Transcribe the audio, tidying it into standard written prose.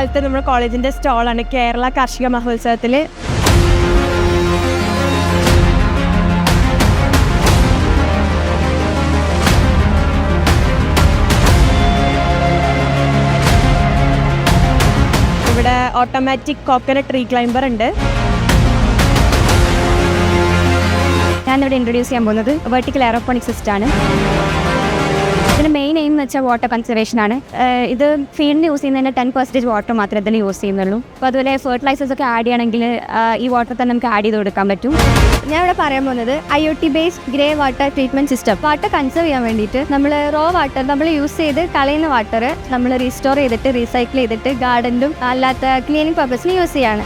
ഇക്കൊല്ലത്തെ നമ്മുടെ കോളേജിൻ്റെ സ്റ്റോളാണ് കേരള കാർഷിക മഹോത്സവത്തിൽ. ഇവിടെ ഓട്ടോമാറ്റിക് കോക്കനട്ട് ട്രീ ക്ലൈംബർ ഉണ്ട്. ഞാനിവിടെ ഇൻട്രൊഡ്യൂസ് ചെയ്യാൻ പോകുന്നത് വെർട്ടിക്കൽ എയറോപോണിക് സിസ്റ്റമാണ്. ഇതിൻ്റെ മെയിൻ എയിം എന്ന് വെച്ചാൽ വാട്ടർ കൺസർവേഷനാണ്. ഇത് ഫീൽഡിന് യൂസ് ചെയ്യുന്നതിൻ്റെ 10% വാട്ടർ മാത്രമേ ഇതിൽ യൂസ് ചെയ്യുന്നുള്ളൂ. അപ്പോൾ അതുപോലെ ഫെർട്ടിലൈസേഴ്സ് ഒക്കെ ആഡ് ചെയ്യണമെങ്കിൽ ഈ വാട്ടർ തന്നെ നമുക്ക് ആഡ് ചെയ്ത് കൊടുക്കാൻ പറ്റും. ഞാൻ ഇവിടെ പറയാൻ പോകുന്നത് IoT based grey water treatment system. Water conserve ചെയ്യാൻ വേണ്ടിയിട്ട് നമ്മൾ റോ വാട്ടർ നമ്മൾ യൂസ് ചെയ്ത് കളയുന്ന വാട്ടർ നമ്മൾ റീസ്റ്റോർ ചെയ്തിട്ട് റീസൈക്കിൾ ചെയ്തിട്ട് ഗാർഡനിലും അല്ലാത്ത ക്ലീനിങ് പർപ്പസിന് യൂസ് ചെയ്യാണ്.